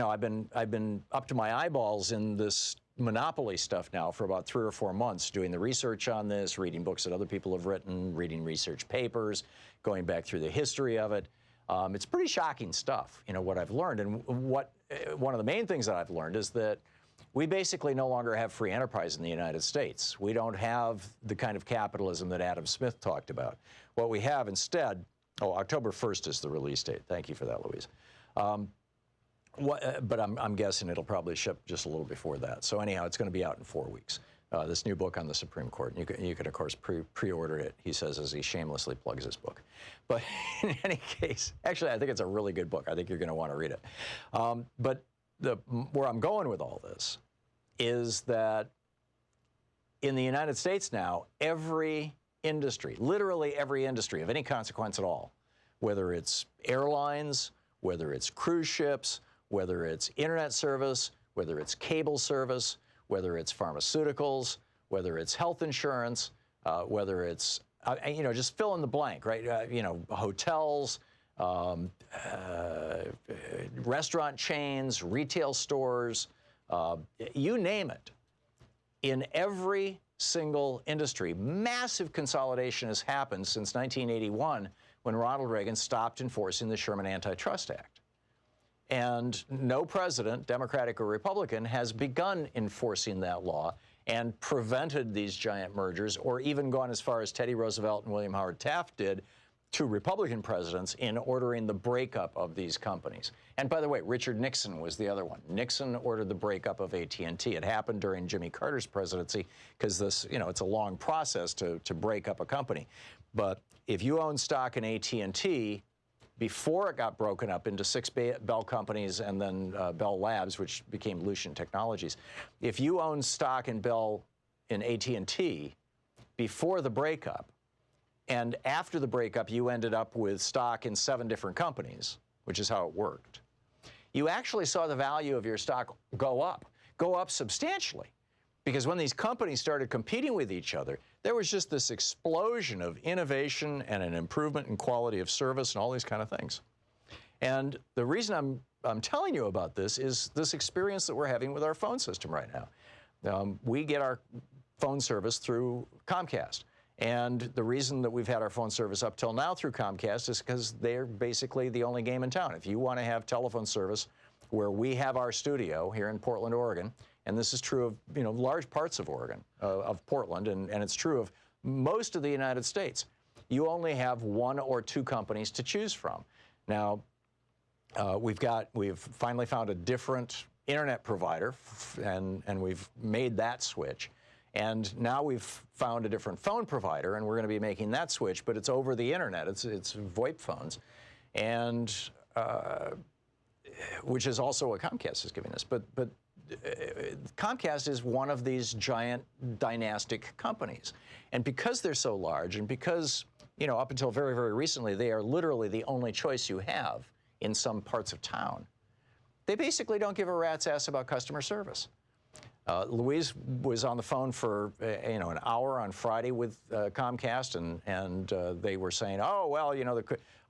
I've been up to my eyeballs in this monopoly stuff now for about 3 or 4 months, doing the research on this, reading books that other people have written, reading research papers, going back through the history of it. It's pretty shocking stuff, what I've learned. And one of the main things that I've learned is that we basically no longer have free enterprise in the United States. We don't have the kind of capitalism that Adam Smith talked about. What we have instead, October 1st is the release date. Thank you for that, Louise. But I'm guessing it'll probably ship just a little before that. So anyhow, it's going to be out in 4 weeks. This new book on the Supreme Court. You can of course, pre-order it, he says, as he shamelessly plugs his book. But in any case, actually, I think it's a really good book. I think you're going to want to read it. But where I'm going with all this is that in the United States now, every industry, literally every industry of any consequence at all, whether it's airlines, whether it's cruise ships, whether it's internet service, whether it's cable service, whether it's pharmaceuticals, whether it's health insurance, whether it's, just fill in the blank, right? Hotels, restaurant chains, retail stores, you name it. In every single industry, massive consolidation has happened since 1981 when Ronald Reagan stopped enforcing the Sherman Antitrust Act. And no president, Democratic or Republican, has begun enforcing that law and prevented these giant mergers, or even gone as far as Teddy Roosevelt and William Howard Taft did, to Republican presidents, in ordering the breakup of these companies. And by the way, Richard Nixon was the other one. Nixon ordered the breakup of AT&T. It happened during Jimmy Carter's presidency because this, it's a long process to break up a company. But if you own stock in AT&T, before it got broken up into 6 Bell companies and then Bell Labs, which became Lucent Technologies, if you own stock in AT&T before the breakup, and after the breakup, you ended up with stock in 7 different companies, which is how it worked, you actually saw the value of your stock go up substantially. Because when these companies started competing with each other, there was just this explosion of innovation and an improvement in quality of service and all these kind of things. And the reason I'm telling you about this is this experience that we're having with our phone system right now. We get our phone service through Comcast. And the reason that we've had our phone service up till now through Comcast is because they're basically the only game in town. If you want to have telephone service where we have our studio here in Portland, Oregon, and this is true of large parts of Oregon, of Portland, and it's true of most of the United States, you only have 1 or 2 companies to choose from. Now, we've finally found a different internet provider, and we've made that switch. And now we've found a different phone provider, and we're going to be making that switch, but it's over the internet. It's VoIP phones, and which is also what Comcast is giving us. But Comcast is one of these giant dynastic companies. And because they're so large, and because, up until very, very recently, they are literally the only choice you have in some parts of town, they basically don't give a rat's ass about customer service. Louise was on the phone for an hour on Friday with Comcast, and they were saying, oh, well,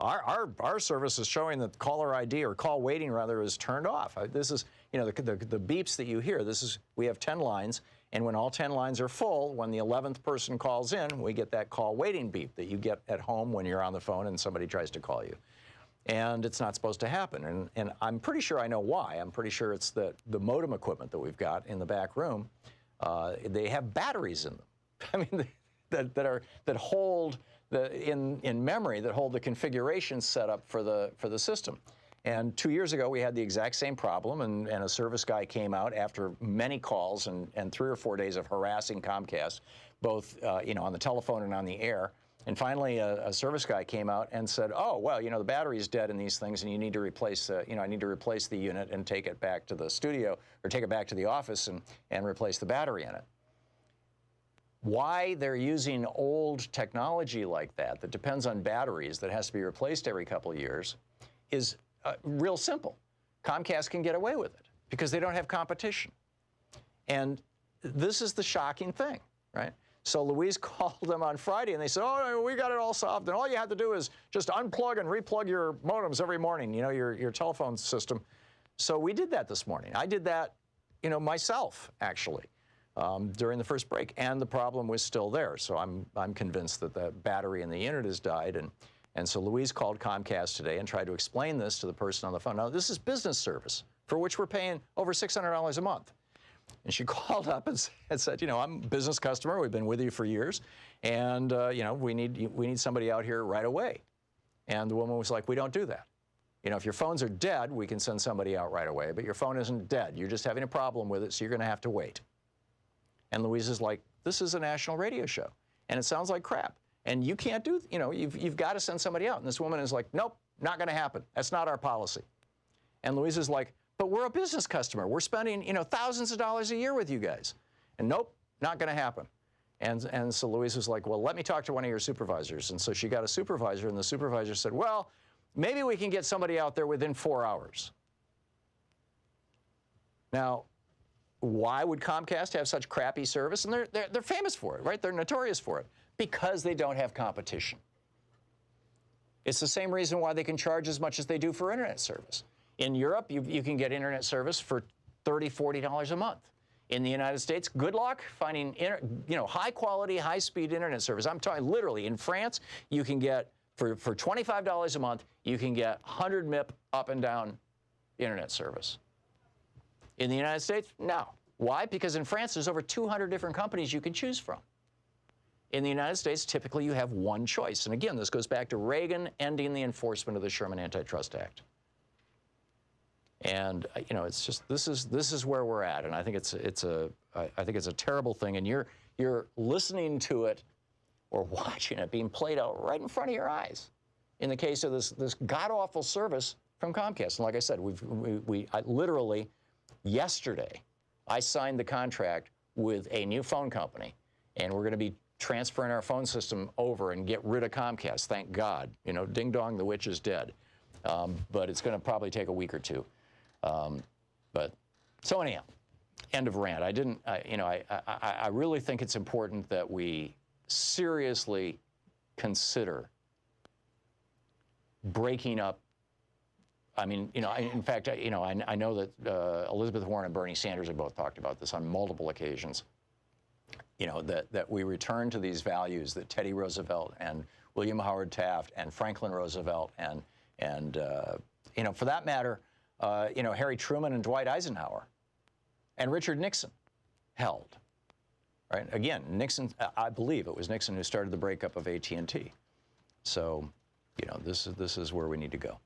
our service is showing that caller ID, or call waiting rather, is turned off. This is, the beeps that you hear. We have 10 lines, and when all 10 lines are full, when the 11th person calls in, we get that call waiting beep that you get at home when you're on the phone and somebody tries to call you. And it's not supposed to happen. And I'm pretty sure I know why. I'm pretty sure it's the modem equipment that we've got in the back room. They have batteries in them. I mean, that hold in memory, that hold the configuration set up for the system. And 2 years ago, we had the exact same problem, and a service guy came out after many calls and 3 or 4 days of harassing Comcast, both on the telephone and on the air. And finally, a service guy came out and said, oh, well, the battery's dead in these things, and you need to replace, I need to replace the unit and take it back to the studio, or take it back to the office and replace the battery in it. Why they're using old technology like that depends on batteries, that has to be replaced every couple of years, is real simple. Comcast can get away with it because they don't have competition. And this is the shocking thing, right? So Louise called them on Friday, and they said, oh, we got it all solved, and all you have to do is just unplug and replug your modems every morning, your telephone system. So we did that this morning. I did that, you know, myself, actually, during the first break, and the problem was still there. So I'm convinced that the battery in the unit has died, and so Louise called Comcast today and tried to explain this to the person on the phone. Now, this is business service, for which we're paying over $600 a month. And she called up and said, you know, I'm a business customer. We've been with you for years, and you know, we need somebody out here right away. And the woman was like, we don't do that. You know, if your phones are dead, we can send somebody out right away, but your phone isn't dead. You're just having a problem with it, so you're going to have to wait. And Louise is like, this is a national radio show, and it sounds like crap. And you can't do, you know, you've got to send somebody out. And this woman is like, nope, not going to happen. That's not our policy. And Louise is like, but we're a business customer. We're spending, you know, thousands of dollars a year with you guys. And nope, not going to happen. And so Louise was like, well, let me talk to one of your supervisors. And so she got a supervisor, and the supervisor said, well, maybe we can get somebody out there within 4 hours. Now, why would Comcast have such crappy service? And they're famous for it, right? They're notorious for it. Because they don't have competition. It's the same reason why they can charge as much as they do for internet service. In Europe, you can get internet service for $30, $40 a month. In the United States, good luck finding high-quality, high-speed internet service. I'm talking literally, in France, you can get, for $25 a month, you can get 100 MIP up and down internet service. In the United States, no. Why? Because in France, there's over 200 different companies you can choose from. In the United States, typically you have one choice. And again, this goes back to Reagan ending the enforcement of the Sherman Antitrust Act. And you know, it's just this is where we're at, and I think it's a terrible thing. And you're listening to it or watching it being played out right in front of your eyes. In the case of this god-awful service from Comcast, and like I said, I literally yesterday I signed the contract with a new phone company, and we're going to be transferring our phone system over and get rid of Comcast. Thank God. You know, ding dong, the witch is dead. But it's going to probably take a week or two. But so anyhow, end of rant. I really think it's important that we seriously consider breaking up. I mean, you know, in fact, I know that Elizabeth Warren and Bernie Sanders have both talked about this on multiple occasions. You know, that we return to these values that Teddy Roosevelt and William Howard Taft and Franklin Roosevelt and you know, for that matter, you know, Harry Truman and Dwight Eisenhower and Richard Nixon held. Right? Again, Nixon, I believe it was Nixon who started the breakup of AT&T. So, you know, this is where we need to go.